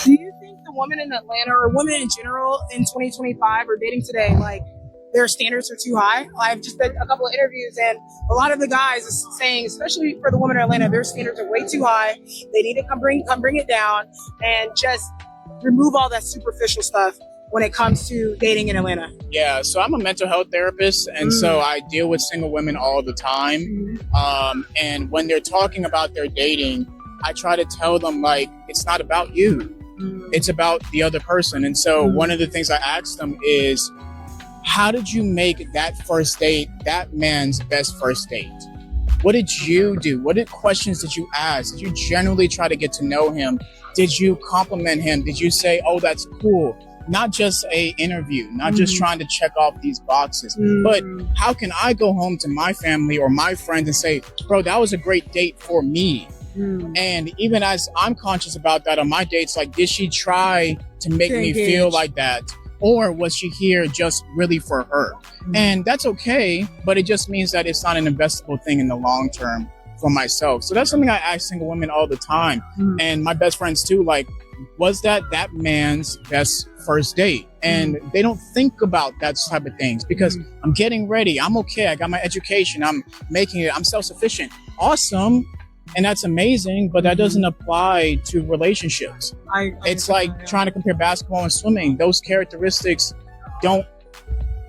Do you think the women in Atlanta or women in general in 2025 or dating today, like their standards are too high? I've just did a couple of interviews and a lot of the guys is saying, especially for the women in Atlanta, their standards are way too high. They need to come bring it down and just remove all that superficial stuff when it comes to dating in Atlanta. Yeah, so I'm a mental health therapist, and so I deal with single women all the time. And when they're talking about their dating, I try to tell them, like, it's not about you. It's about the other person. And so one of the things I ask them is, how did you make that first date that man's best first date? What did you do? What questions did you ask? Did you generally try to get to know him? Did you compliment him? Did you say, oh, that's cool? Not just a interview, not just trying to check off these boxes, but how can I go home to my family or my friends and say, bro, that was a great date for me. And even as I'm conscious about that on my dates, like, did she try to make me feel like that? Or was she here just really for her? And that's okay, but it just means that it's not an investable thing in the long term for myself. So that's something I ask single women all the time. And my best friends too, like, was that man's best first date? And they don't think about that type of things because I'm getting ready. I'm okay. I got my education. I'm making it. I'm self-sufficient. Awesome. And that's amazing, but that doesn't apply to relationships. It's like trying to compare basketball and swimming. Those characteristics don't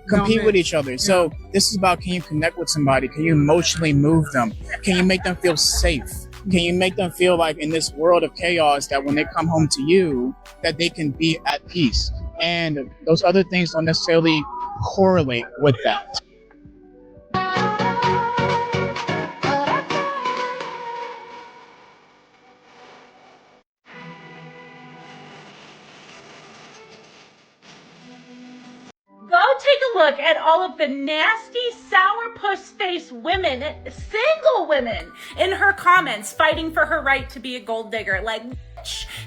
compete with each other. So this is about, can you connect with somebody? Can you emotionally move them? Can you make them feel safe? Can you make them feel like in this world of chaos that when they come home to you, that they can be at peace? And those other things don't necessarily correlate with that. Go take a look at all of the nasty, sourpuss-faced women, single women, in her comments fighting for her right to be a gold digger. Like,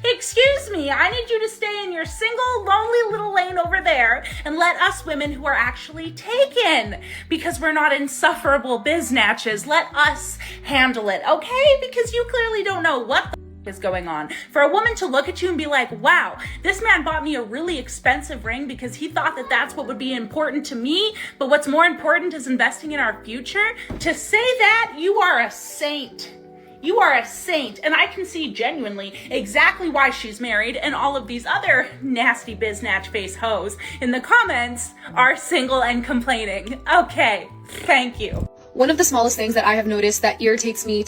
excuse me, I need you to stay in your single, lonely little lane over there and let us women who are actually taken, because we're not insufferable biznatches, let us handle it, okay? Because you clearly don't know what the is going on. For a woman to look at you and be like, wow, this man bought me a really expensive ring because he thought that that's what would be important to me, but what's more important is investing in our future. To say that, you are a saint. You are a saint. And I can see genuinely exactly why she's married, and all of these other nasty biznatch face hoes in the comments are single and complaining. Okay, thank you. One of the smallest things that I have noticed that irritates me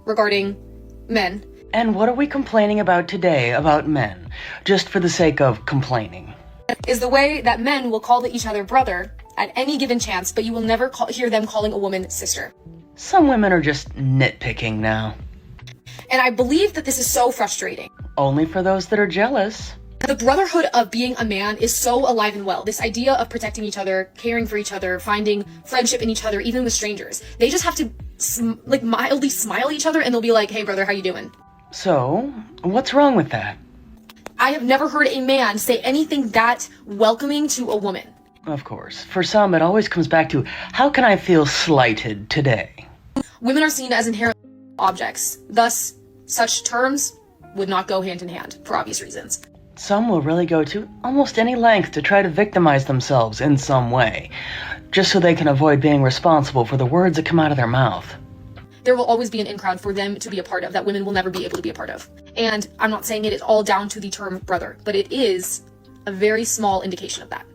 regarding men. And what are we complaining about today about men, just for the sake of complaining? Is the way that men will call each other brother at any given chance, but you will never hear them calling a woman sister. Some women are just nitpicking now. And I believe that this is so frustrating. Only for those that are jealous. The brotherhood of being a man is so alive and well. This idea of protecting each other, caring for each other, finding friendship in each other, even with strangers. They just have to mildly smile at each other and they'll be like, hey brother, how you doing? So, what's wrong with that? I have never heard a man say anything that welcoming to a woman. Of course. For some, it always comes back to, how can I feel slighted today? Women are seen as inherent objects. Thus, such terms would not go hand in hand, for obvious reasons. Some will really go to almost any length to try to victimize themselves in some way, just so they can avoid being responsible for the words that come out of their mouth. There will always be an in-crowd for them to be a part of that women will never be able to be a part of. And I'm not saying it is all down to the term brother, but it is a very small indication of that.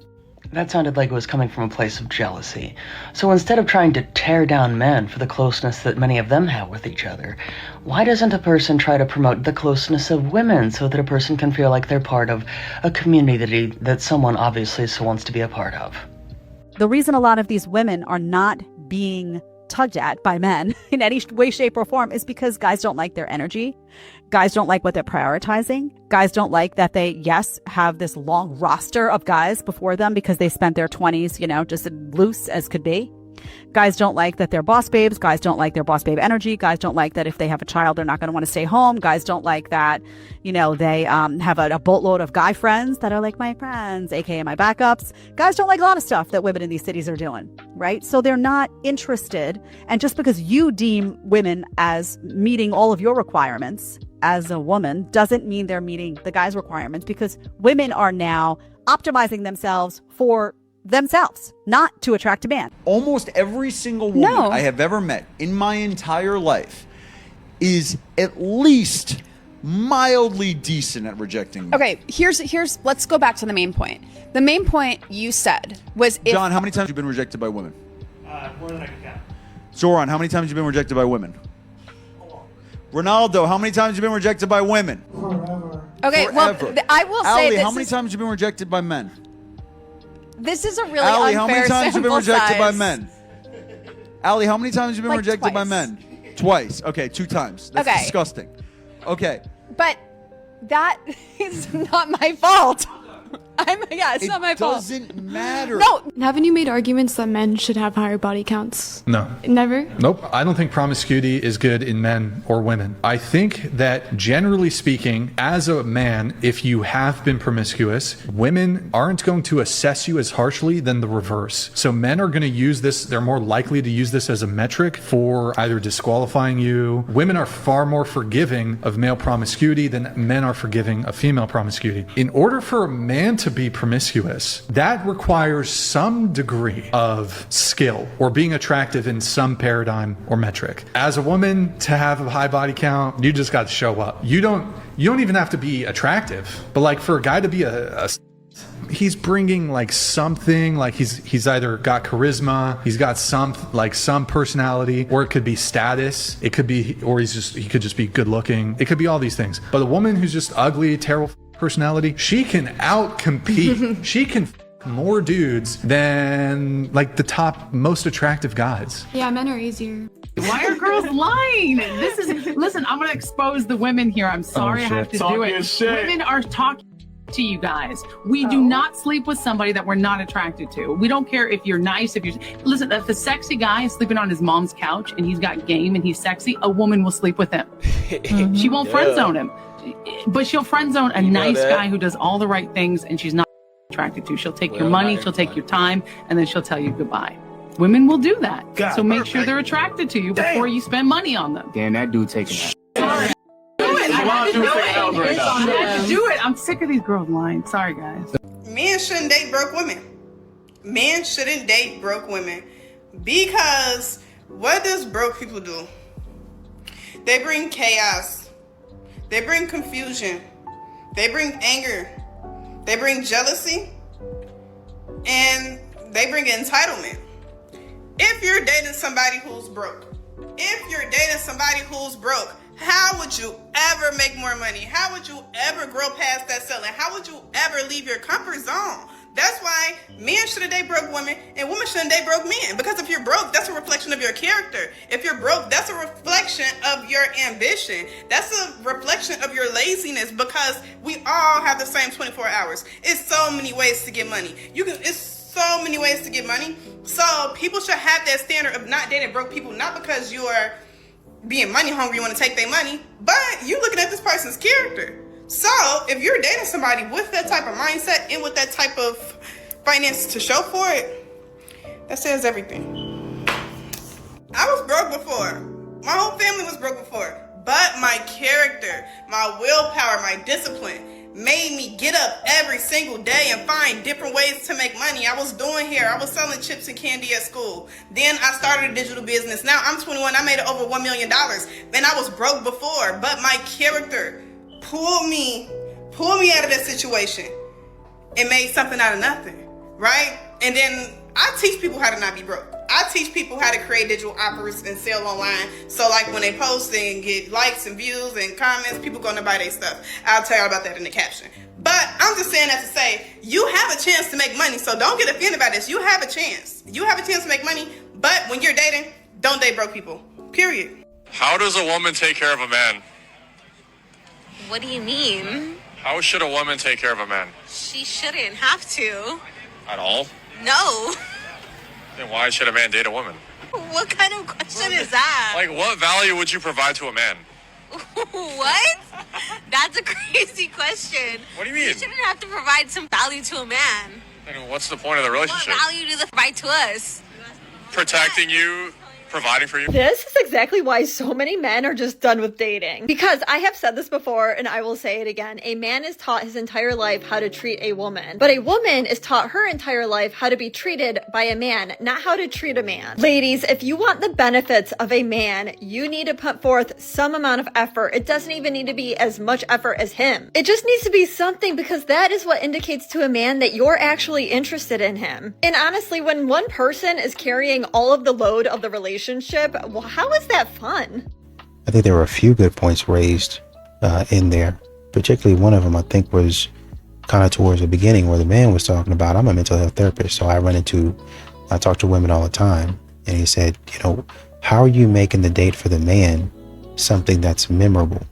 That sounded like it was coming from a place of jealousy. So instead of trying to tear down men for the closeness that many of them have with each other, why doesn't a person try to promote the closeness of women so that a person can feel like they're part of a community that someone obviously so wants to be a part of? The reason a lot of these women are not being tugged at by men in any way, shape, or form is because guys don't like their energy. Guys don't like what they're prioritizing. Guys don't like that they, yes, have this long roster of guys before them because they spent their 20s, just loose as could be. Guys don't like that they're boss babes. Guys don't like their boss babe energy. Guys don't like that if they have a child, they're not going to want to stay home. Guys don't like that, they have a boatload of guy friends that are like my friends, aka my backups. Guys don't like a lot of stuff that women in these cities are doing, right? So they're not interested. And just because you deem women as meeting all of your requirements as a woman doesn't mean they're meeting the guy's requirements, because women are now optimizing themselves for themselves, not to attract a man. Almost every single woman I have ever met in my entire life is at least mildly decent at rejecting me. Okay, here's let's go back to the main point. The main point you said was if John, how many times have you been rejected by women? More than I can count. Zoran, how many times have you been rejected by women? Ronaldo, how many times have you been rejected by women? Okay, Forever. well, I will say Ali, this how many is, times have you been rejected by men? this is a really Ali, unfair how many times have you been sample rejected by size. men? Ali, how many times have you been Like rejected by twice. men? Twice. Okay, 2 times. That's Okay. disgusting. Okay. But that is not my fault. It's not my fault. It doesn't matter. No, Haven't you made arguments that men should have higher body counts? No. Never? Nope. I don't think promiscuity is good in men or women. I think that generally speaking, as a man, if you have been promiscuous, women aren't going to assess you as harshly than the reverse. So men are going to use this, they're more likely to use this as a metric for either disqualifying you. Women are far more forgiving of male promiscuity than men are forgiving of female promiscuity. In order for a man to be promiscuous, that requires some degree of skill or being attractive in some paradigm or metric. As a woman, to have a high body count, you just got to show up. You don't even have to be attractive, but like for a guy to be he's bringing like something, like he's either got charisma, he's got some personality, or it could be status, it could be, or he could just be good looking, it could be all these things. But a woman who's just ugly, terrible personality, she can out-compete. She can more dudes than like the top most attractive guys. Yeah, men are easier. Why are girls lying? Listen, I'm gonna expose the women here. I'm sorry I have to do it. Women are talking to you guys. We do not sleep with somebody that we're not attracted to. We don't care if you're nice, listen, if the sexy guy is sleeping on his mom's couch and he's got game and he's sexy, a woman will sleep with him. She won't friend zone him. But she'll friend zone a nice guy who does all the right things and she's not attracted to. She'll take your money, she'll take your time, and then she'll tell you goodbye. Women will do that. So make sure they're attracted to you before you spend money on them. Damn, that dude taking that. I have to do it. I'm sick of these girls lying. Sorry, guys. Men shouldn't date broke women. Men shouldn't date broke women because what does broke people do? They bring chaos. They bring confusion. They bring anger. They bring jealousy. And they bring entitlement. If you're dating somebody who's broke, how would you ever make more money? How would you ever grow past that ceiling? How would you ever leave your comfort zone? That's why men shouldn't date broke women and women shouldn't date broke men. Because if you're broke, that's a reflection of your character. If you're broke, that's a reflection of your ambition. That's a reflection of your laziness, because we all have the same 24 hours. It's so many ways to get money. It's so many ways to get money. So people should have that standard of not dating broke people, not because you are being money hungry, you want to take their money, but you looking at this person's character. So if you're dating somebody with that type of mindset and with that type of finance to show for it, that says everything. I was broke before. My whole family was broke before. But my character, my willpower, my discipline made me get up every single day and find different ways to make money. I was doing hair. I was selling chips and candy at school. Then I started a digital business. Now I'm 21. I made it over $1 million. And I was broke before. But my character pulled me out of that situation and made something out of nothing, right? And then I teach people how to not be broke. I teach people how to create digital offers and sell online. So like when they post and get likes and views and comments, people going to buy their stuff. I'll tell you about that in the caption. But I'm just saying that to say, you have a chance to make money. So don't get offended by this. You have a chance. You have a chance to make money. But when you're dating, don't date broke people. Period. How does a woman take care of a man? What do you mean? How should a woman take care of a man? She shouldn't have to. At all? No. Then why should a man date a woman? What kind of question is that? Like, what value would you provide to a man? What? That's a crazy question. What do you mean? You shouldn't have to provide some value to a man. Then what's the point of the relationship? What value do they provide to us? Protecting you providing for you? This is exactly why so many men are just done with dating. Because I have said this before, and I will say it again. A man is taught his entire life how to treat a woman. But a woman is taught her entire life how to be treated by a man, not how to treat a man. Ladies, if you want the benefits of a man, you need to put forth some amount of effort. It doesn't even need to be as much effort as him. It just needs to be something, because that is what indicates to a man that you're actually interested in him. And honestly, when one person is carrying all of the load of the relationship, well, how is that fun? I think there were a few good points raised in there. Particularly one of them, I think, was kind of towards the beginning where the man was talking about, I'm a mental health therapist, so I talk to women all the time. And he said, how are you making the date for the man something that's memorable?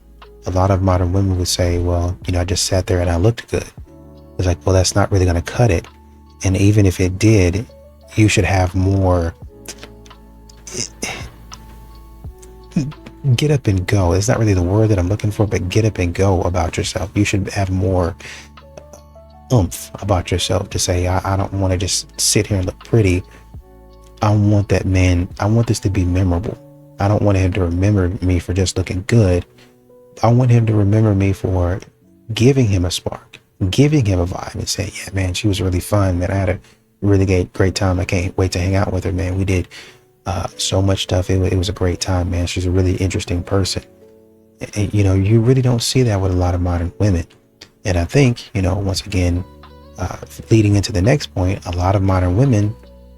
A lot of modern women would say, well, I just sat there and I looked good. It's like, well, that's not really going to cut it. And even if it did, you should have more get up and go. It's not really the word that I'm looking for, but get up and go about yourself. You should have more oomph about yourself to say, I don't want to just sit here and look pretty. I want that man. I want this to be memorable. I don't want him to remember me for just looking good. I want him to remember me for giving him a spark, giving him a vibe, and say, yeah, man, she was really fun, man. I had a really great time. I can't wait to hang out with her, man. We did so much stuff. It was a great time, man. She's a really interesting person. And, you really don't see that with a lot of modern women. And I think, once again, leading into the next point, a lot of modern women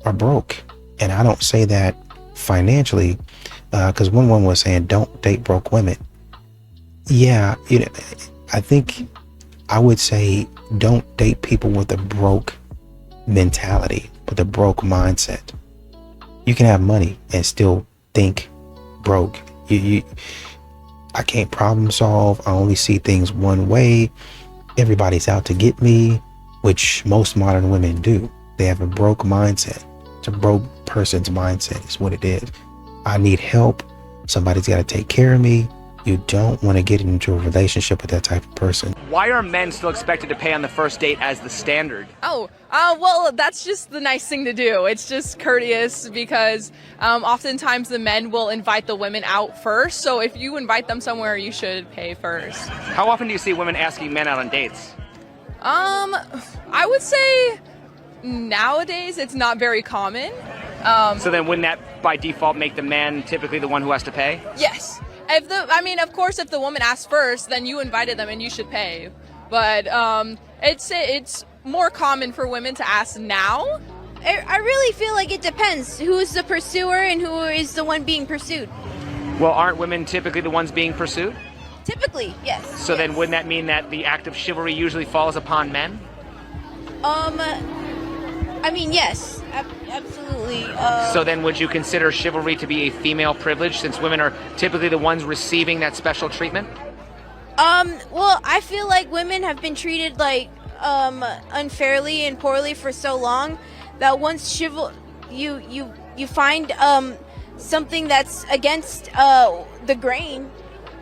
are broke. And I don't say that financially, because one woman was saying, don't date broke women. Yeah, I think I would say don't date people with a broke mentality, with a broke mindset. You can have money and still think broke. I can't problem solve. I only see things one way. Everybody's out to get me, which most modern women do. They have a broke mindset. It's a broke person's mindset is what it is. I need help. Somebody's got to take care of me. You don't want to get into a relationship with that type of person. Why are men still expected to pay on the first date as the standard? Well, that's just the nice thing to do. It's just courteous because oftentimes the men will invite the women out first. So if you invite them somewhere, you should pay first. How often do you see women asking men out on dates? I would say nowadays it's not very common. So then wouldn't that by default make the man typically the one who has to pay? Yes. Of course, if the woman asks first, then you invited them and you should pay. But it's more common for women to ask now. I really feel like it depends who is the pursuer and who is the one being pursued. Well, aren't women typically the ones being pursued? Typically, yes. So then wouldn't that mean that the act of chivalry usually falls upon men? Yes, absolutely. So then would you consider chivalry to be a female privilege since women are typically the ones receiving that special treatment? Well, I feel like women have been treated unfairly and poorly for so long that once you find something that's against the grain,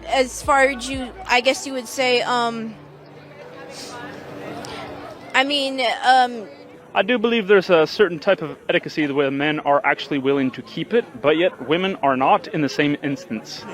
as far as I guess you would say, I do believe there's a certain type of etiquette where men are actually willing to keep it, but yet women are not in the same instance.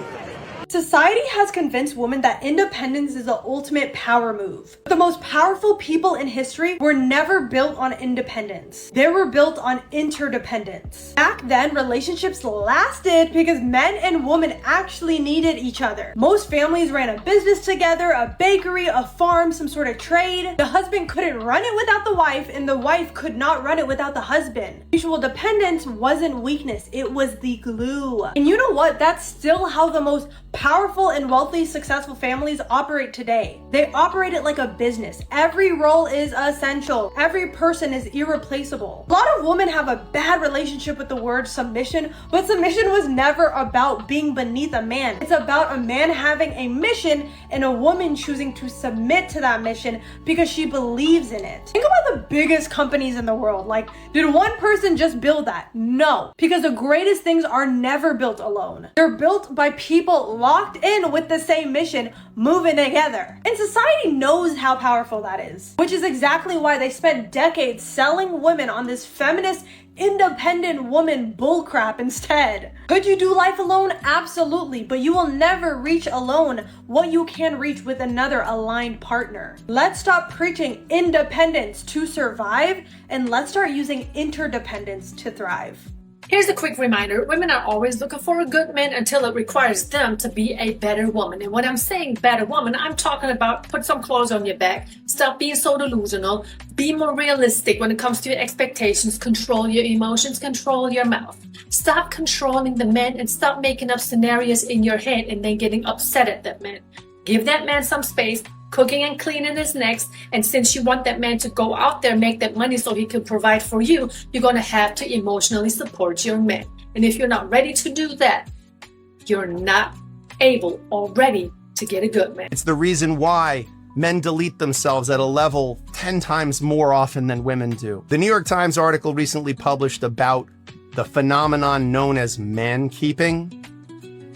Society has convinced women that independence is the ultimate power move. The most powerful people in history were never built on independence. They were built on interdependence. Back then, relationships lasted because men and women actually needed each other. Most families ran a business together, a bakery, a farm, some sort of trade. The husband couldn't run it without the wife, and the wife could not run it without the husband. Mutual dependence wasn't weakness, it was the glue. And you know what? That's still how the most powerful and wealthy, successful families operate today. They operate it like a business. Every role is essential. Every person is irreplaceable. A lot of women have a bad relationship with the word submission, but submission was never about being beneath a man. It's about a man having a mission and a woman choosing to submit to that mission because she believes in it. Think about the biggest companies in the world. Did one person just build that? No, because the greatest things are never built alone. They're built by people locked in with the same mission, moving together. And society knows how powerful that is, which is exactly why they spent decades selling women on this feminist, independent woman bullcrap instead. Could you do life alone? Absolutely, but you will never reach alone what you can reach with another aligned partner. Let's stop preaching independence to survive, and let's start using interdependence to thrive. Here's a quick reminder. Women are always looking for a good man until it requires them to be a better woman. And when I'm saying better woman, I'm talking about put some clothes on your back, stop being so delusional, be more realistic when it comes to your expectations, control your emotions, control your mouth. Stop controlling the man and stop making up scenarios in your head and then getting upset at that man. Give that man some space. Cooking and cleaning is next, and since you want that man to go out there, make that money so he can provide for you, you're going to have to emotionally support your man. And if you're not ready to do that, you're not able or ready to get a good man. It's the reason why men delete themselves at a level 10 times more often than women do. The New York Times article recently published about the phenomenon known as man-keeping.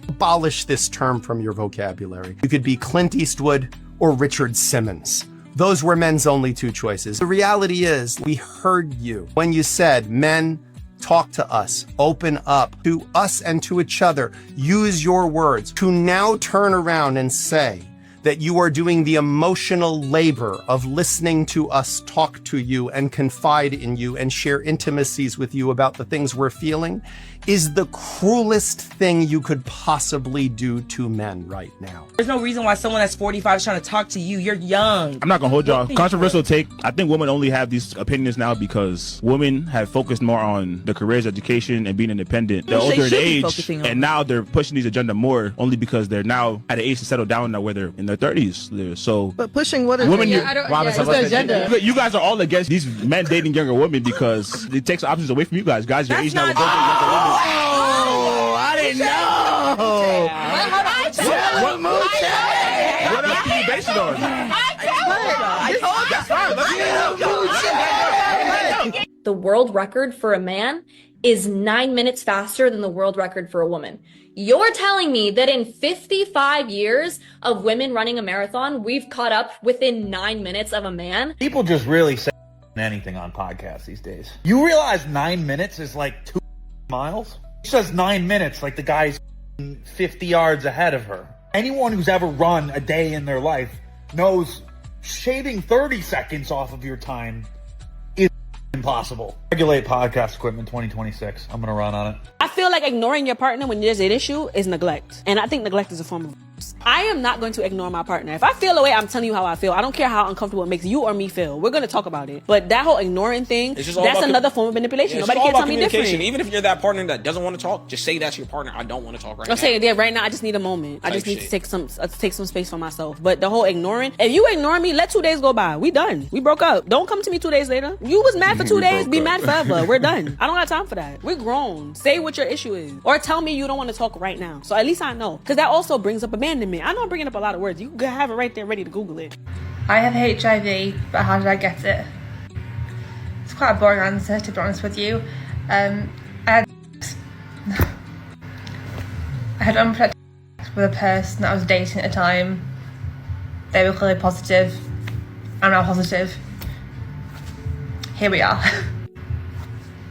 Abolish this term from your vocabulary. You could be Clint Eastwood or Richard Simmons. Those were men's only two choices. The reality is, we heard you when you said, men, talk to us, open up to us and to each other, use your words. To now turn around and say that you are doing the emotional labor of listening to us talk to you and confide in you and share intimacies with you about the things we're feeling is the cruelest thing you could possibly do to men right now. There's no reason why someone that's 45 is trying to talk to you. You're young. I'm not gonna hold y'all. Controversial take. I think women only have these opinions now because women have focused more on the careers, education, and being independent. They're older in age, and now they're pushing these agenda more only because they're now at an age to settle down now, where they're in their 30s. So, but pushing what is women? what's the agenda? You guys are all against these men dating younger women because it takes options away from you guys. Guys your age now will go date younger women. Oh, I didn't know. What else can you base it on? The world record for a man is 9 minutes faster than the world record for a woman. You're telling me that in 55 years of women running a marathon, we've caught up within 9 minutes of a man? People just really say anything on podcasts these days. You realize 9 minutes is like 2 miles? She says 9 minutes like the guy's 50 yards ahead of her. Anyone who's ever run a day in their life knows shaving 30 seconds off of your time is impossible. Regulate podcast equipment 2026. I'm gonna run on it. I feel like ignoring your partner when there's an issue is neglect. And I think neglect is a form of abuse. I am not going to ignore my partner. If I feel a way, I'm telling you how I feel. I don't care how uncomfortable it makes you or me feel. We're going to talk about it. But that whole ignoring thing, that's another form of manipulation. Nobody can tell me different. Even if you're that partner that doesn't want to talk, just say that's your partner. I don't want to talk right now. I'll say, yeah, right now I just need a moment. I just need to take some space for myself. But the whole ignoring, if you ignore me, let 2 days go by. We done. We broke up. Don't come to me 2 days later. You was mad for 2 days. Be mad forever. We're done. I don't have time for that. We're grown. Say what your issue is. Or tell me you don't want to talk right now. So at least I know. Because that also brings up abandonment. I know I'm bringing up a lot of words. You can have it right there ready to Google it. I have HIV, but how did I get it? It's quite a boring answer, to be honest with you. I had unprotected sex with a person that I was dating at the time. They were clearly positive. I'm now positive. Here we are.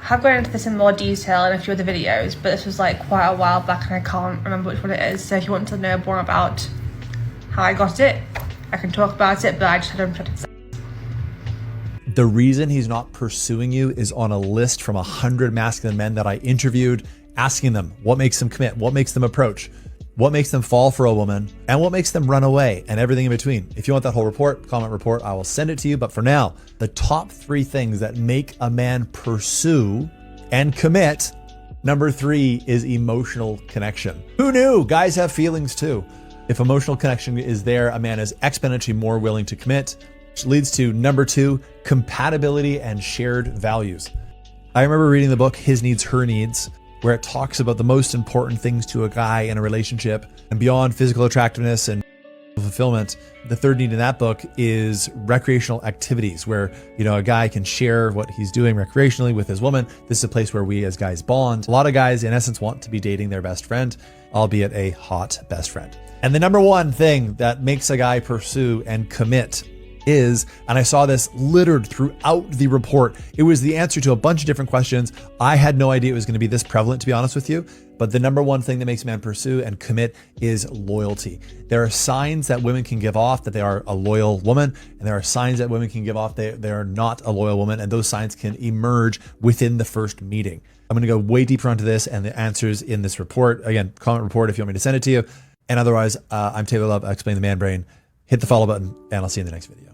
I have gone into this in more detail in a few of the videos, but this was like quite a while back and I can't remember which one it is. So if you want to know more about how I got it, I can talk about it, but I just had unprotected sex. The reason he's not pursuing you is on a list from 100 masculine men that I interviewed, asking them what makes them commit, what makes them approach, what makes them fall for a woman, and what makes them run away, and everything in between. If you want that whole report, comment report, I will send it to you. But for now, the top 3 things that make a man pursue and commit. Number 3 is emotional connection. Who knew? Guys have feelings too. If emotional connection is there, a man is exponentially more willing to commit, which leads to number 2, compatibility and shared values. I remember reading the book, His Needs, Her Needs, where it talks about the most important things to a guy in a relationship, and beyond physical attractiveness and fulfillment. The third need in that book is recreational activities, where, a guy can share what he's doing recreationally with his woman. This is a place where we as guys bond. A lot of guys, in essence, want to be dating their best friend. albeit a hot best friend. And the number one thing that makes a guy pursue and commit is, and I saw this littered throughout the report, it was the answer to a bunch of different questions. I had no idea it was going to be this prevalent, to be honest with you. But the number one thing that makes a man pursue and commit is loyalty. There are signs that women can give off that they are a loyal woman, and there are signs that women can give off they are not a loyal woman, and those signs can emerge within the first meeting. I'm going to go way deeper onto this and the answers in this report. Again, comment report if you want me to send it to you. And otherwise, I'm Taylor Love. I explain the man brain. Hit the follow button, and I'll see you in the next video.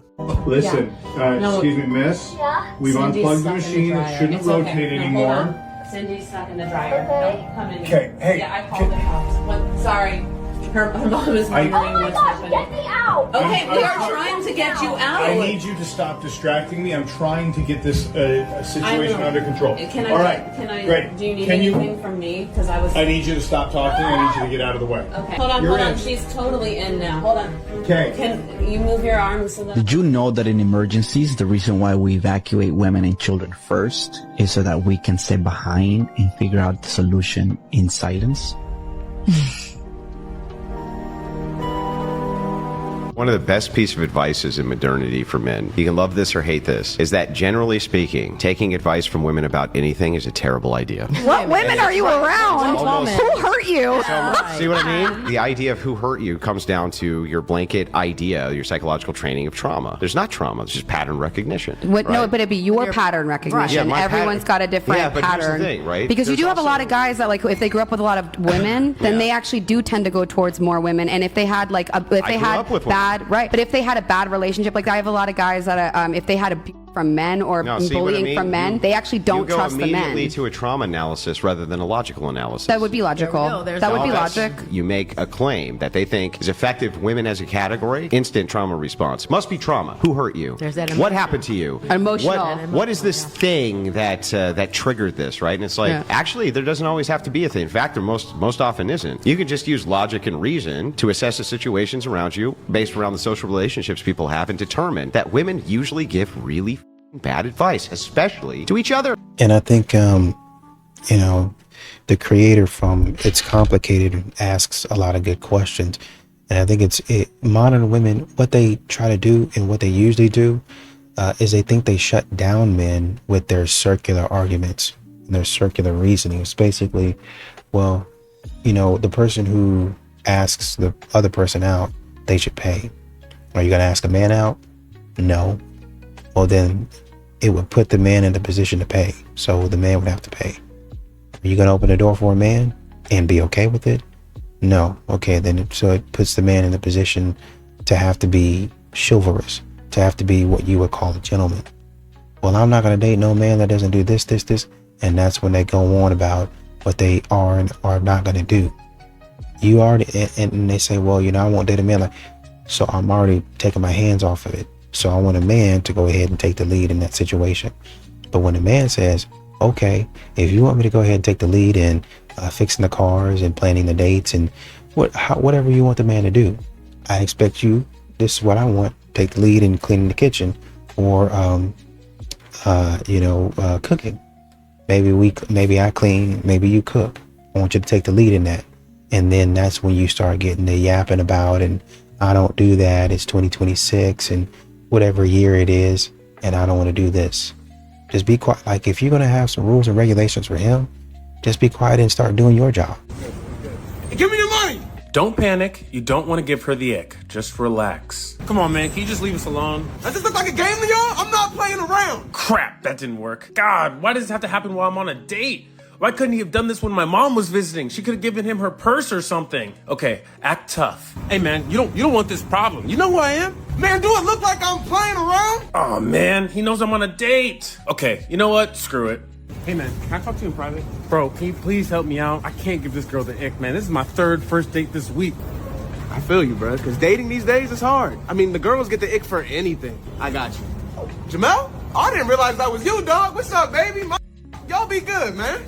Listen, excuse me, miss. We've unplugged the machine. It shouldn't rotate anymore. Cindy's stuck in the dryer. Don't come in. Okay, hey. Yeah, I called the house. Sorry. Her mom is wondering what's happening. Get me out! Okay, we are trying to get you out. I need you to stop distracting me. I'm trying to get this situation under control. All right, great. Do you need anything from me? Because I need you to stop talking. I need you to get out of the way. Okay. Hold on. She's totally in now. Hold on. Okay. Can you move your arms so that... Did you know that in emergencies, the reason why we evacuate women and children first is so that we can stay behind and figure out the solution in silence? One of the best pieces of advice is in modernity for men. You can love this or hate this, is that generally speaking, taking advice from women about anything is a terrible idea. What women are you around? Almost. Who hurt you? See what I mean? The idea of who hurt you comes down to your blanket idea, your psychological training of trauma. There's not trauma, it's just pattern recognition. What, right? No, but it'd be your pattern recognition. Yeah, everyone's got a different but pattern. Here's the thing, right? Because you do have a lot of guys that, like, if they grew up with a lot of women, then they actually do tend to go towards more women. And if they had like but if they had a bad relationship, like I have a lot of guys that if they had from men or bullying from men, they actually don't trust the men. You go immediately to a trauma analysis rather than a logical analysis. That would be logical. That would be logic. You make a claim that they think is effective. Women as a category, instant trauma response. Must be trauma. Who hurt you? What happened to you? Emotional. What is this thing that triggered this, right? And it's like, actually, there doesn't always have to be a thing. In fact, there most often isn't. You can just use logic and reason to assess the situations around you based around the social relationships people have and determine that women usually give really bad advice, especially to each other. And I think, the creator from It's Complicated asks a lot of good questions. And I think modern women, what they try to do and what they usually do is they think they shut down men with their circular arguments and their circular reasoning. It's basically, well, the person who asks the other person out, they should pay. Are you going to ask a man out? No. Well, then it would put the man in the position to pay. So the man would have to pay. Are you going to open the door for a man and be okay with it? No. Okay, then so it puts the man in the position to have to be chivalrous, to have to be what you would call a gentleman. Well, I'm not going to date no man that doesn't do this. And that's when they go on about what they are and are not going to do. You already, and they say, well, I won't date a man so I'm already taking my hands off of it. So I want a man to go ahead and take the lead in that situation. But when a man says, okay, if you want me to go ahead and take the lead in fixing the cars and planning the dates and whatever you want the man to do, I expect you, this is what I want, take the lead in cleaning the kitchen or, cooking. Maybe I clean, maybe you cook. I want you to take the lead in that. And then that's when you start getting the yapping about, and I don't do that. It's 2026 and whatever year it is, and I don't want to do this. Just be quiet. Like, if you're going to have some rules and regulations for him, just be quiet and start doing your job. Give me the money! Don't panic. You don't want to give her the ick. Just relax. Come on, man. Can you just leave us alone? Does this look like a game to y'all? I'm not playing around. Crap, that didn't work. God, why does it have to happen while I'm on a date? Why couldn't he have done this when my mom was visiting? She could have given him her purse or something. Okay, act tough. Hey, man, you don't want this problem. You know who I am? Man, do it look like I'm playing around? Oh, man, he knows I'm on a date. Okay, you know what? Screw it. Hey, man, can I talk to you in private? Bro, can you please help me out? I can't give this girl the ick, man. This is my third first date this week. I feel you, bro, because dating these days is hard. I mean, the girls get the ick for anything. I got you. Jamel? Oh, I didn't realize that was you, dog. What's up, baby? Y'all be good, man.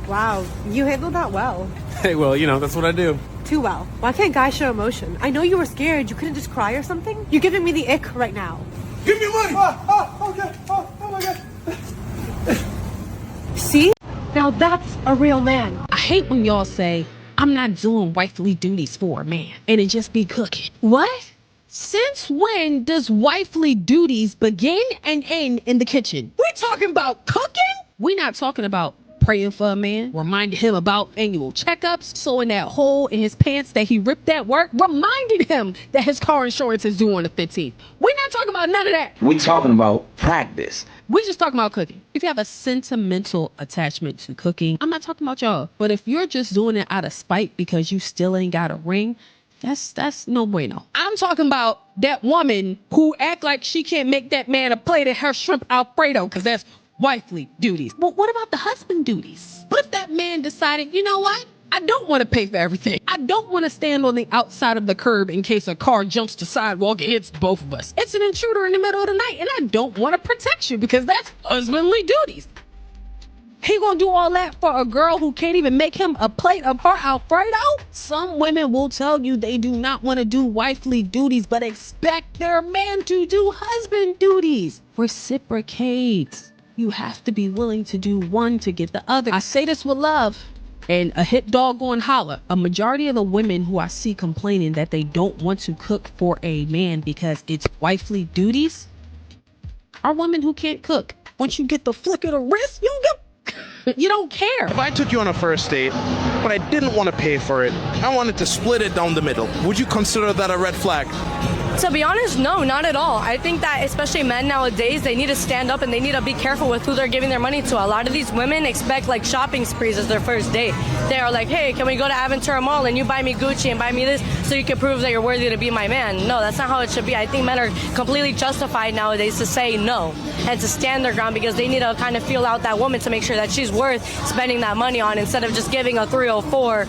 Wow, you handled that well. Hey, well, that's what I do. Too well. Why can't guys show emotion? I know you were scared. You couldn't just cry or something? You're giving me the ick right now. Give me money! Okay. Oh my God. See? Now that's a real man. I hate when y'all say, I'm not doing wifely duties for a man, and it just be cooking. What? Since when does wifely duties begin and end in the kitchen? We're talking about cooking? We're not talking about praying for a man, reminding him about annual checkups, sewing that hole in his pants that he ripped at work, reminding him that his car insurance is due on the 15th. We're not talking about none of that. We're talking about practice. We're just talking about cooking. If you have a sentimental attachment to cooking, I'm not talking about y'all. But if you're just doing it out of spite because you still ain't got a ring, that's no bueno. I'm talking about that woman who act like she can't make that man a plate of her shrimp Alfredo because that's wifely duties. But what about the husband duties? What if that man decided, you know what? I don't want to pay for everything. I don't want to stand on the outside of the curb in case a car jumps the sidewalk and hits both of us. It's an intruder in the middle of the night, and I don't want to protect you because that's husbandly duties. He gonna do all that for a girl who can't even make him a plate of her Alfredo? Some women will tell you they do not want to do wifely duties, but expect their man to do husband duties. Reciprocate. You have to be willing to do one to get the other. I say this with love and a hit dog going holler. A majority of the women who I see complaining that they don't want to cook for a man because it's wifely duties are women who can't cook. Once you get the flick of the wrist, you don't care. If I took you on a first date, but I didn't want to pay for it, I wanted to split it down the middle, would you consider that a red flag? To be honest, no, not at all. I think that especially men nowadays, they need to stand up and they need to be careful with who they're giving their money to. A lot of these women expect like shopping sprees as their first date. They are like, hey, can we go to Aventura Mall and you buy me Gucci and buy me this so you can prove that you're worthy to be my man? No, that's not how it should be. I think men are completely justified nowadays to say no and to stand their ground because they need to kind of feel out that woman to make sure that she's worth spending that money on instead of just giving a 304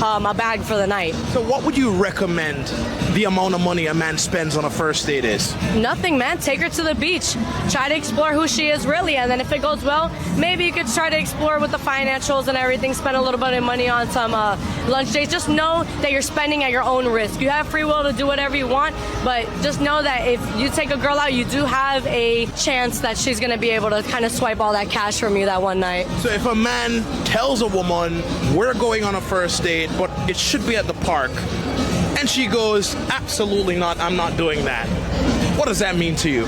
a bag for the night. So what would you recommend the amount of money a man spends on a first date is? Nothing, man. Take her to the beach. Try to explore who she is really, and then if it goes well, maybe you could try to explore with the financials and everything, spend a little bit of money on some lunch dates. Just know that you're spending at your own risk. You have free will to do whatever you want, but just know that if you take a girl out, you do have a chance that she's going to be able to kind of swipe all that cash from you that one night. So if a man tells a woman, we're going on a first date, but it should be at the park, and she goes, absolutely not, I'm not doing that. What does that mean to you?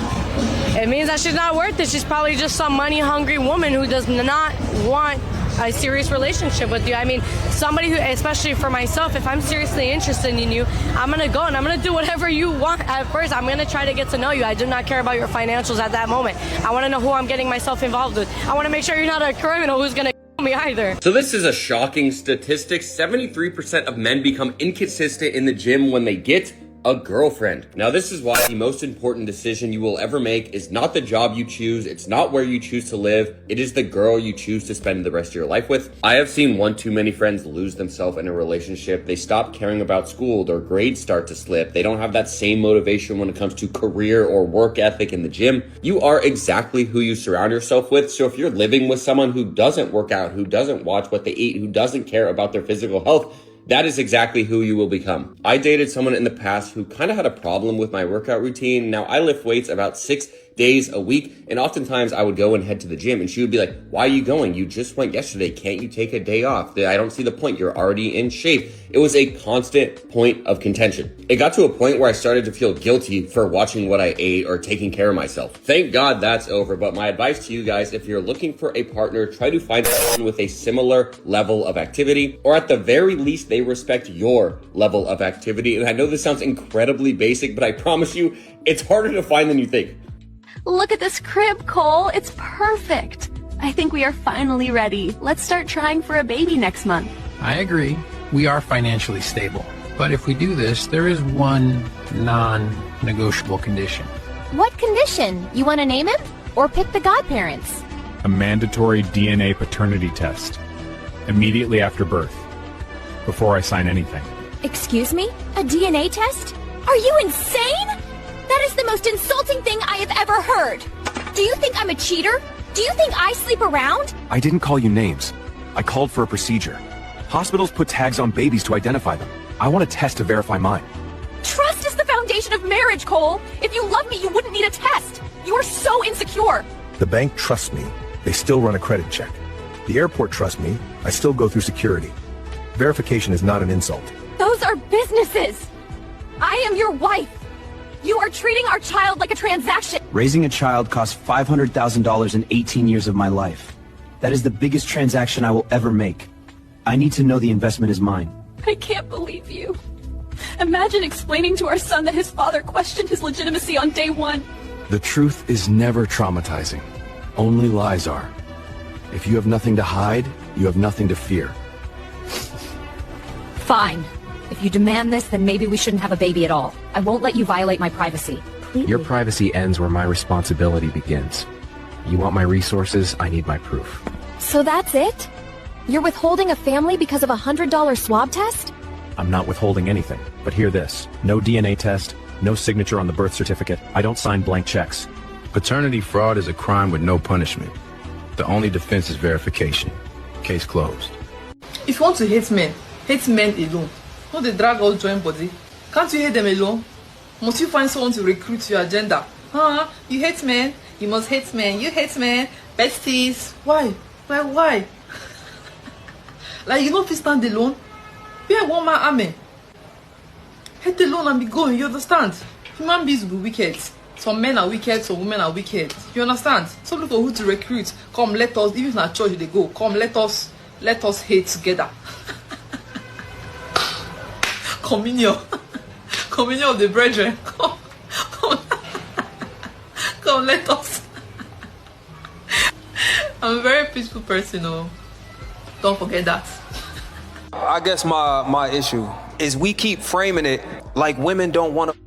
It means that she's not worth it. She's probably just some money-hungry woman who does not want a serious relationship with you. I mean, somebody who, especially for myself, if I'm seriously interested in you, I'm going to go and I'm going to do whatever you want. At first, I'm going to try to get to know you. I do not care about your financials at that moment. I want to know who I'm getting myself involved with. I want to make sure you're not a criminal who's going to me either. So this is a shocking statistic. 73% of men become inconsistent in the gym when they get a girlfriend. Now, this is why the most important decision you will ever make is not the job you choose. It's not where you choose to live. It is the girl you choose to spend the rest of your life with. I have seen one too many friends lose themselves in a relationship. They stop caring about school. Their grades start to slip. They don't have that same motivation when it comes to career or work ethic in the gym. You are exactly who you surround yourself with. So if you're living with someone who doesn't work out, who doesn't watch what they eat, who doesn't care about their physical health, that is exactly who you will become. I dated someone in the past who kind of had a problem with my workout routine. Now, I lift weights about 6 days a week, and oftentimes I would go and head to the gym, and she would be like, why are you going? You just went yesterday. Can't you take a day off? I don't see the point. You're already in shape. It was a constant point of contention. It got to a point where I started to feel guilty for watching what I ate or taking care of myself. Thank God that's over, but my advice to you guys, if you're looking for a partner, try to find someone with a similar level of activity, or at the very least, they respect your level of activity. And I know this sounds incredibly basic, but I promise you, it's harder to find than you think. Look at this crib, Cole. It's perfect. I think we are finally ready. Let's start trying for a baby next month. I agree. We are financially stable. But if we do this, there is one non-negotiable condition. What condition? You want to name him? Or pick the godparents? A mandatory DNA paternity test. Immediately after birth. Before I sign anything. Excuse me? A DNA test? Are you insane? That is the most insulting thing I have ever heard. Do you think I'm a cheater? Do you think I sleep around? I didn't call you names. I called for a procedure. Hospitals put tags on babies to identify them. I want a test to verify mine. Trust is the foundation of marriage, Cole. If you love me, you wouldn't need a test. You are so insecure. The bank trusts me. They still run a credit check. The airport trusts me. I still go through security. Verification is not an insult. Those are businesses. I am your wife. You are treating our child like a transaction. Raising a child cost $500,000 in 18 years of my life. That is the biggest transaction I will ever make. I need to know the investment is mine. I can't believe you. Imagine explaining to our son that his father questioned his legitimacy on day one. The truth is never traumatizing. Only lies are. If you have nothing to hide, you have nothing to fear. Fine. If you demand this, then maybe we shouldn't have a baby at all. I won't let you violate my privacy. Your privacy ends where my responsibility begins. You want my resources, I need my proof. So that's it? You're withholding a family because of a $100 swab test? I'm not withholding anything, but hear this. No DNA test, no signature on the birth certificate. I don't sign blank checks. Paternity fraud is a crime with no punishment. The only defense is verification. Case closed. If you want to hate men alone. Not they drag all joint body. Can't you hate them alone? Must you find someone to recruit your agenda? You hate men, you must hate men, you hate men, besties. Why? Why? Like you know if you stand alone, be a one-man army. Hate alone and be going, you understand? Human beings will be wicked. Some men are wicked, some women are wicked. You understand? So look for who to recruit. Come let us, even if not church they go, come let us hate together. Communion of the brethren. Come let us. I'm a very peaceful person, don't forget that. I guess my issue is we keep framing it like women don't want to.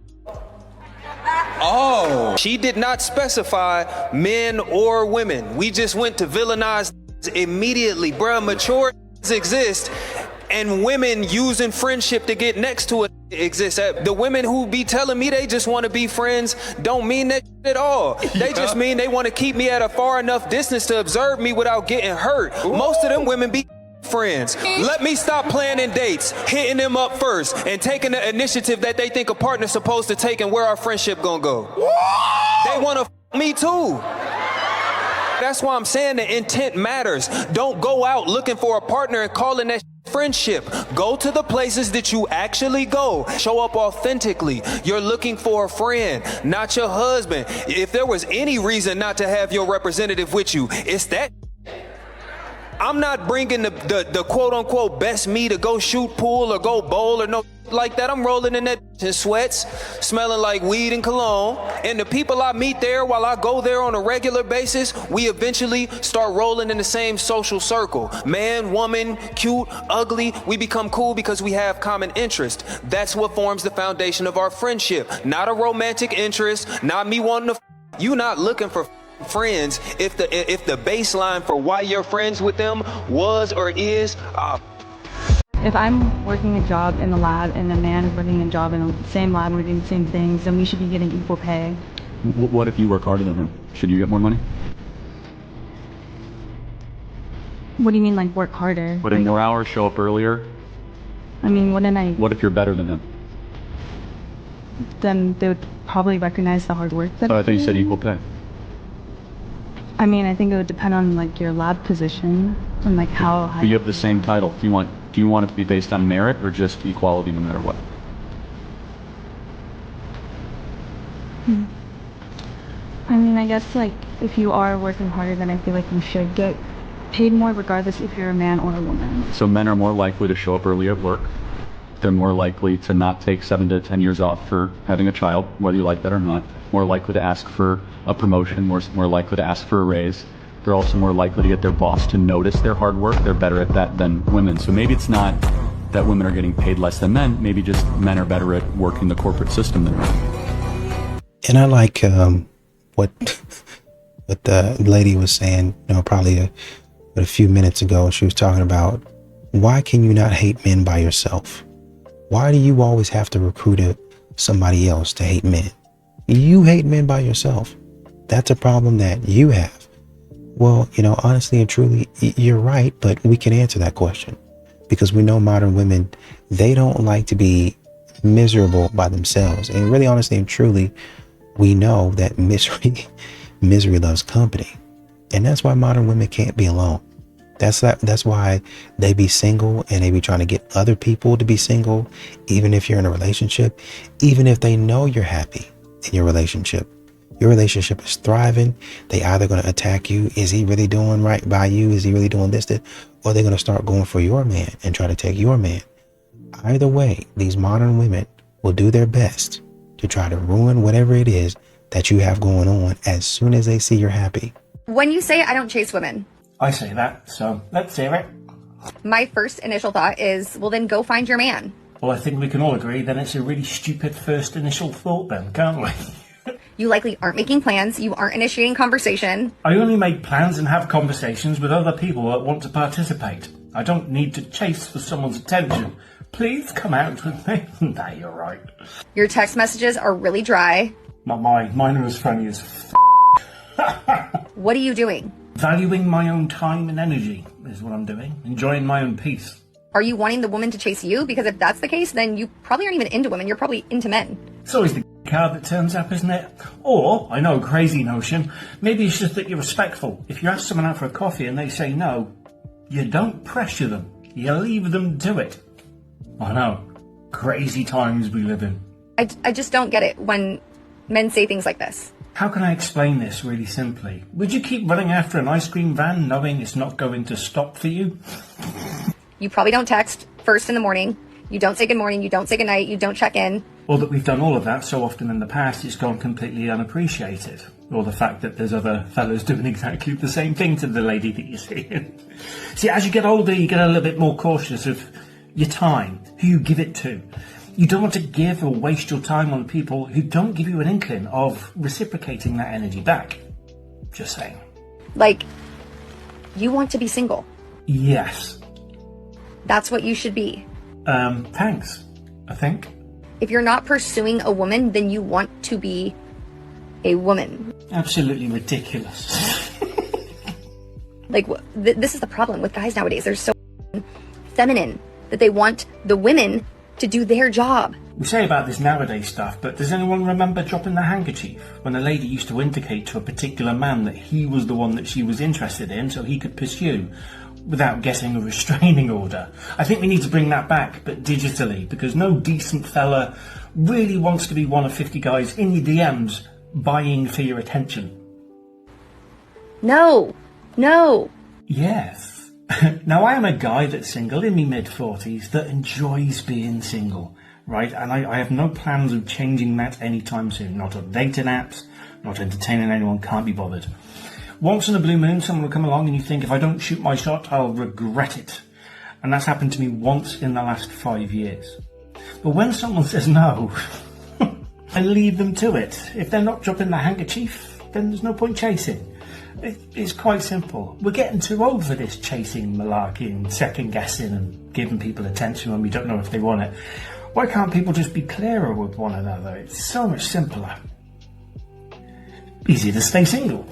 Oh, she did not specify men or women. We just went to villainize immediately. Bruh, mature exist. And women using friendship to get next to it exists. The women who be telling me they just want to be friends don't mean that at all. They just mean they want to keep me at a far enough distance to observe me without getting hurt. Ooh. Most of them women be friends. Let me stop planning dates, hitting them up first, and taking the initiative that they think a partner's supposed to take and where our friendship gonna go. Whoa! They want to me too. That's why I'm saying the intent matters. Don't go out looking for a partner and calling that friendship. Go to the places that you actually go. Show up authentically. You're looking for a friend, not your husband. If there was any reason not to have your representative with you, it's that. I'm not bringing the quote-unquote best me to go shoot pool or go bowl or no like that. I'm rolling in that in sweats, smelling like weed and cologne. And the people I meet there while I go there on a regular basis, we eventually start rolling in the same social circle. Man, woman, cute, ugly, we become cool because we have common interest. That's what forms the foundation of our friendship. Not a romantic interest, not me wanting to you not looking for friends if the baseline for why you're friends with them was or is if I'm working a job in the lab and a man is working a job in the same lab and we're doing the same things, then we should be getting equal pay. What if you work harder than him? Should you get more money? What do you mean, like work harder? Put in more hours, show up earlier? I mean, wouldn't I? What if you're better than him? Then they would probably recognize the hard work that I thought you said equal pay. I mean, I think it would depend on like your lab position and like how high. But you have the same title. Do you want it to be based on merit or just equality no matter what? I mean, I guess like if you are working harder, then I feel like you should get paid more regardless if you're a man or a woman. So men are more likely to show up early at work. They're more likely to not take 7 to 10 years off for having a child, whether you like that or not. More likely to ask for a promotion, more likely to ask for a raise. They're also more likely to get their boss to notice their hard work. They're better at that than women. So maybe it's not that women are getting paid less than men. Maybe just men are better at working the corporate system than men. And I like what the lady was saying, probably a few minutes ago. She was talking about, why can you not hate men by yourself? Why do you always have to recruit somebody else to hate men? You hate men by yourself. That's a problem that you have. Well, honestly and truly, you're right, but we can answer that question because we know modern women, they don't like to be miserable by themselves. And really, honestly and truly, we know that misery loves company. And that's why modern women can't be alone. That's why they be single and they be trying to get other people to be single, even if you're in a relationship, even if they know you're happy in your relationship. Your relationship is thriving. They either going to attack you. Is he really doing right by you? Is he really doing this? Or they're going to start going for your man and try to take your man. Either way, these modern women will do their best to try to ruin whatever it is that you have going on as soon as they see you're happy. When you say I don't chase women, I say that, so let's hear it. my first initial thought is, well, then go find your man. Well, I think we can all agree then it's a really stupid first initial thought then, can't we? You likely aren't making plans. You aren't initiating conversation. I only make plans and have conversations with other people that want to participate. I don't need to chase for someone's attention. Please come out with me. Nah, you're right. Your text messages are really dry. Mine are as funny as What are you doing? Valuing my own time and energy is what I'm doing. Enjoying my own peace. Are you wanting the woman to chase you? Because if that's the case, then you probably aren't even into women. You're probably into men. It's always the card that turns up, isn't it? Or, I know, crazy notion, maybe it's just that you're respectful. If you ask someone out for a coffee and they say no, you don't pressure them. You leave them do it. I know. Crazy times we live in. I just don't get it when men say things like this. How can I explain this really simply? Would you keep running after an ice cream van knowing it's not going to stop for you? You probably don't text first in the morning. You don't say good morning. You don't say good night. You don't check in. Or that we've done all of that so often in the past it's gone completely unappreciated. Or the fact that there's other fellas doing exactly the same thing to the lady that you're seeing. See, as you get older, you get a little bit more cautious of your time, who you give it to. You don't want to give or waste your time on people who don't give you an inkling of reciprocating that energy back. Just saying. Like, you want to be single. Yes. That's what you should be. Thanks, I think. If you're not pursuing a woman, then you want to be a woman. Absolutely ridiculous. Like, this is the problem with guys nowadays. They're so feminine that they want the women to do their job. We say about this nowadays stuff, but does anyone remember dropping the handkerchief? When a lady used to indicate to a particular man that he was the one that she was interested in so he could pursue without getting a restraining order. I think we need to bring that back, but digitally, because no decent fella really wants to be one of 50 guys in your DMs buying for your attention. No. Yes. Now, I am a guy that's single in my mid-40s that enjoys being single, right? And I have no plans of changing that anytime soon. Not on dating apps, not entertaining anyone, can't be bothered. Once in a blue moon, someone will come along and you think, if I don't shoot my shot, I'll regret it. And that's happened to me once in the last 5 years. But when someone says no, I leave them to it. If they're not dropping the handkerchief, then there's no point chasing. It's quite simple. We're getting too old for this chasing, malarkeying, second-guessing and giving people attention when we don't know if they want it. Why can't people just be clearer with one another? It's so much simpler. Easier to stay single.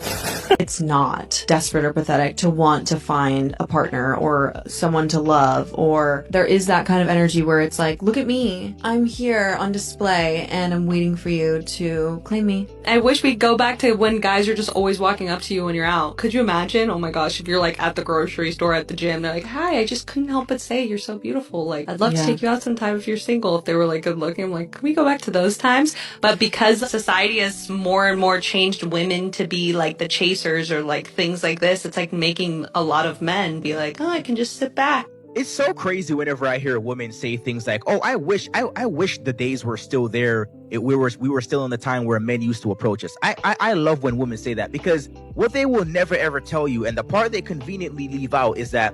It's not desperate or pathetic to want to find a partner or someone to love, or there is that kind of energy where it's like, look at me, I'm here on display and I'm waiting for you to claim me. I wish we'd go back to when guys are just always walking up to you when you're out. Could you imagine? Oh my gosh, if you're like at the grocery store, at the gym, they're like, hi, I just couldn't help but say you're so beautiful. Like, I'd love to take you out sometime if you're single. If they were like good looking, I'm like, can we go back to those times? But because society has more and more changed women to be like the chasers or like things like this, it's like making a lot of men be like, oh, I can just sit back. It's so crazy whenever I hear women say things like, oh, I wish the days were still there. We were still in the time where men used to approach us. I love when women say that, because what they will never ever tell you, and the part they conveniently leave out, is that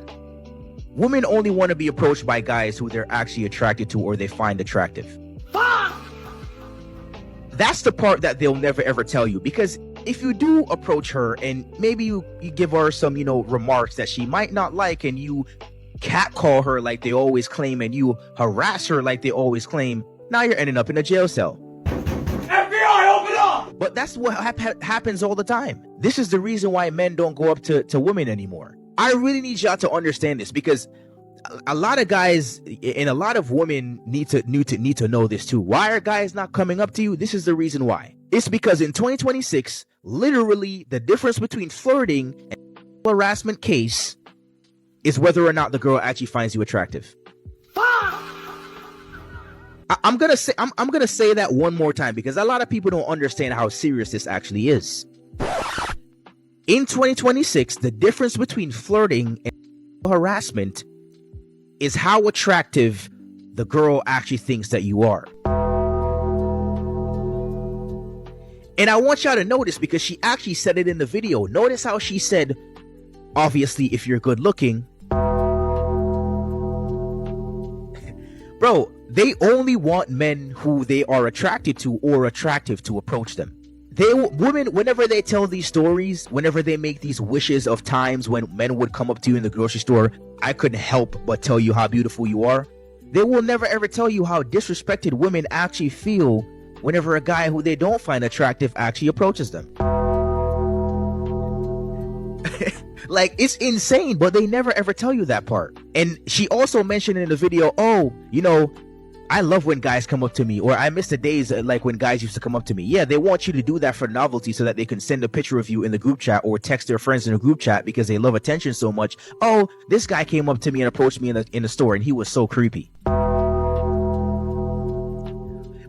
women only want to be approached by guys who they're actually attracted to or they find attractive. That's the part that they'll never ever tell you, because if you do approach her and maybe you give her some, remarks that she might not like, and you catcall her like they always claim, and you harass her like they always claim, now you're ending up in a jail cell. FBI, open up! But that's what happens all the time. This is the reason why men don't go up to women anymore. I really need y'all to understand this, because a lot of guys and a lot of women need to know this too. Why are guys not coming up to you? This is the reason why. It's because in 2026, literally the difference between flirting and harassment case is whether or not the girl actually finds you attractive. I'm gonna say that one more time because a lot of people don't understand how serious this actually is. In 2026, the difference between flirting and harassment is how attractive the girl actually thinks that you are. And I want y'all to notice because she actually said it in the video. Notice how she said, obviously, if you're good looking. Bro, they only want men who they are attracted to or attractive to approach them. Women, whenever they tell these stories, whenever they make these wishes of times when men would come up to you in the grocery store, I couldn't help but tell you how beautiful you are. They will never ever tell you how disrespected women actually feel whenever a guy who they don't find attractive actually approaches them. Like, it's insane, but they never ever tell you that part. And she also mentioned in the video, oh, you know, I love when guys come up to me, or I miss the days like when guys used to come up to me. Yeah, they want you to do that for novelty so that they can send a picture of you in the group chat or text their friends in the group chat because they love attention so much. Oh, this guy came up to me and approached me in the store and he was so creepy.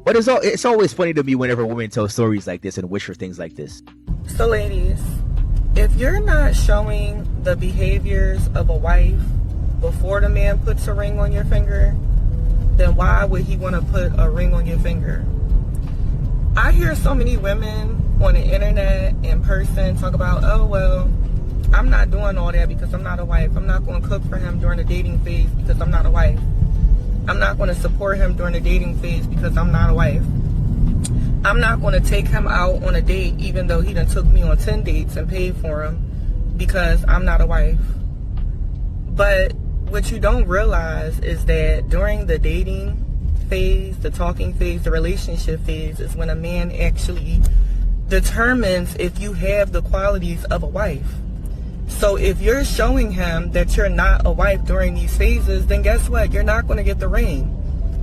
But it's always funny to me whenever women tell stories like this and wish for things like this. So ladies, if you're not showing the behaviors of a wife before the man puts a ring on your finger, then why would he want to put a ring on your finger? I hear so many women on the internet, in person, talk about, oh, well, I'm not doing all that because I'm not a wife. I'm not going to cook for him during the dating phase because I'm not a wife. I'm not going to support him during the dating phase because I'm not a wife. I'm not going to take him out on a date even though he done took me on 10 dates and paid for him because I'm not a wife. But what you don't realize is that during the dating phase, the talking phase, the relationship phase is when a man actually determines if you have the qualities of a wife. So if you're showing him that you're not a wife during these phases, then guess what? You're not going to get the ring.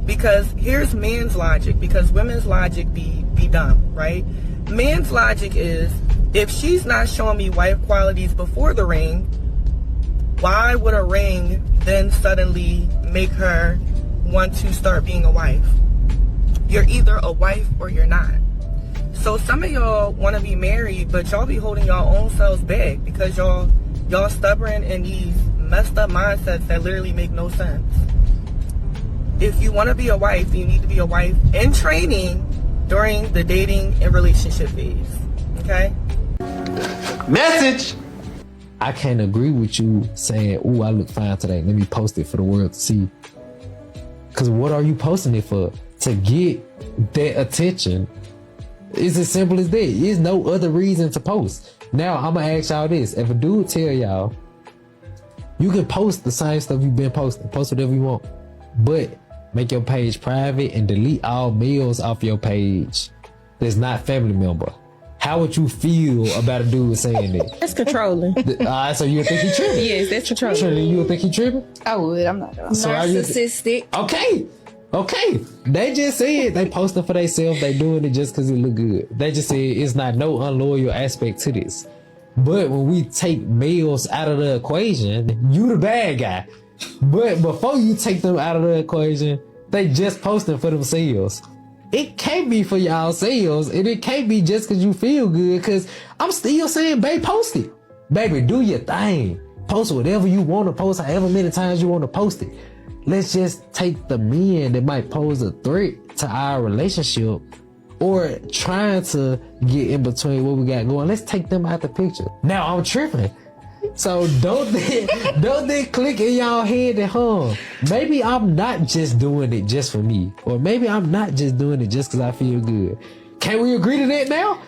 Because here's man's logic, because women's logic be dumb, right? Man's logic is, if she's not showing me wife qualities before the ring, why would a ring then suddenly make her want to start being a wife? You're either a wife or you're not. So some of y'all want to be married, but y'all be holding y'all own selves back because y'all stubborn in these messed up mindsets that literally make no sense. If you want to be a wife, you need to be a wife in training during the dating and relationship phase. Okay? Message! I can't agree with you saying, ooh, I look fine today. Let me post it for the world to see. Because what are you posting it for? To get that attention. It's as simple as that. There's no other reason to post. Now, I'm going to ask y'all this. If a dude tell y'all, you can post the same stuff you've been posting. Post whatever you want. But make your page private and delete all males off your page that's not family member. How would you feel about a dude saying that? That's controlling. So you would think he tripping? Yes, that's controlling. Sure, you would think he tripping? I would. I'm not gonna. So Narcissistic. Okay. They just said they posting for themselves. They doing it just because it look good. They just said it's not no unloyal aspect to this. But when we take males out of the equation, you the bad guy. But before you take them out of the equation, they just posting for themselves. It can't be for y'all selves, and it can't be just because you feel good, because I'm still saying, babe, post it. Baby, do your thing. Post whatever you want to post, however many times you want to post it. Let's just take the men that might pose a threat to our relationship or trying to get in between what we got going. Let's take them out the picture. Now I'm tripping. So don't they click in y'all head that, maybe I'm not just doing it just for me. Or maybe I'm not just doing it just because I feel good. Can we agree to that now?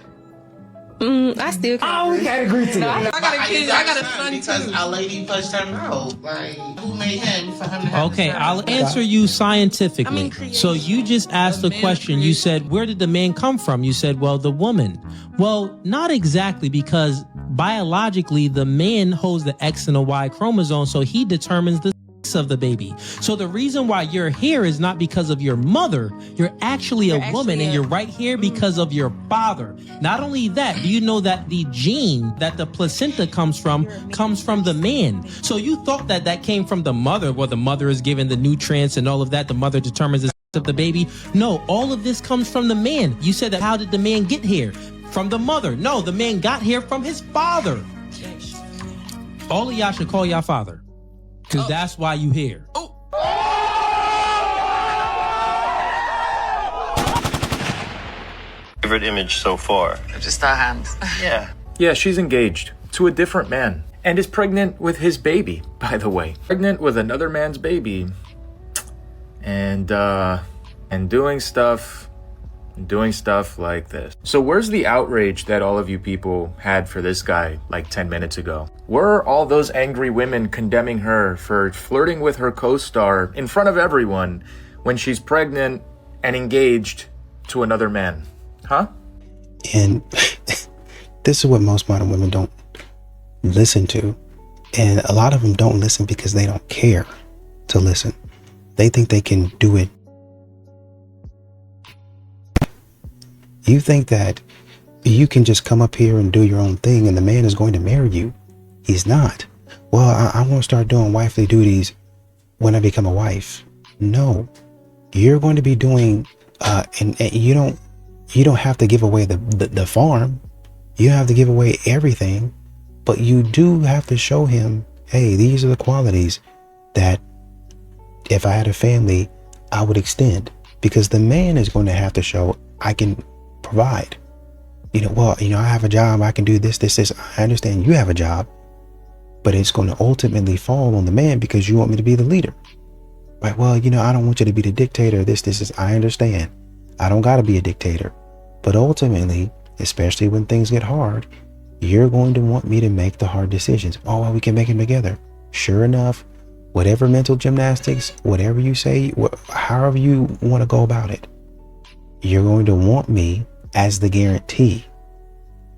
I still can't. We can't agree to No, that. I got a kid. I got a son because too. our lady pushed him out. Like, who made him for him to have Okay, a child? I'll answer you scientifically. So you just asked the question. You said, where did the man come from? You said, well, the woman. Well, not exactly, because biologically, the man holds the X and the Y chromosome, so he determines the of the baby. So the reason why you're here is not because of your mother. You're actually a woman, and you're right here because of your father. Not only that, do you know that the gene that the placenta comes from the man? So you thought that that came from the mother, where the mother is given the nutrients and all of that. The mother determines the of the baby. No, all of this comes from the man. You said that, how did the man get here? From the mother. No, the man got here from his father. All of y'all should call y'all father, because that's why you here. Favorite image so far? Just our hands. Yeah. Yeah, she's engaged to a different man and is pregnant with his baby, by the way. Pregnant with another man's baby. And doing stuff like this. So where's the outrage that all of you people had for this guy like 10 minutes ago? Where are all those angry women condemning her for flirting with her co-star in front of everyone when she's pregnant and engaged to another man? Huh? And this is what most modern women don't listen to. And a lot of them don't listen because they don't care to listen. They think they can do it. You think that you can just come up here and do your own thing and the man is going to marry you. He's not. Well, I want to start doing wifely duties when I become a wife. No, you're going to be doing, and you don't have to give away the farm. You don't have to give away everything, but you do have to show him, hey, these are the qualities that if I had a family, I would extend, because the man is going to have to show I can provide. I have a job, I can do this. I understand you have a job, but it's going to ultimately fall on the man because you want me to be the leader. Right? Well, I don't want you to be the dictator. I understand. I don't got to be a dictator. But ultimately, especially when things get hard, you're going to want me to make the hard decisions. Oh, well, we can make them together. Sure enough, whatever mental gymnastics, whatever you say, however you want to go about it, you're going to want me as the guarantee.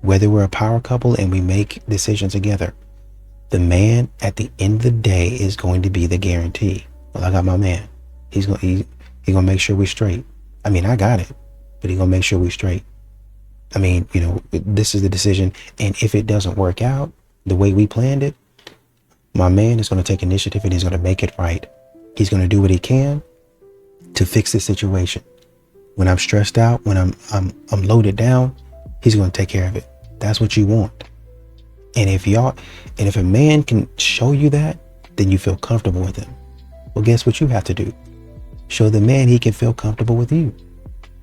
Whether we're a power couple and we make decisions together, the man at the end of the day is going to be the guarantee. Well, I got my man. He's gonna make sure we're straight. I mean, I got it, but he's gonna make sure we're straight. I mean, this is the decision. And if it doesn't work out the way we planned it, my man is going to take initiative and he's going to make it right. He's going to do what he can to fix the situation. When I'm stressed out, when I'm loaded down, he's going to take care of it. That's what you want. And if a man can show you that, then you feel comfortable with him. Well, guess what you have to do? Show the man he can feel comfortable with you.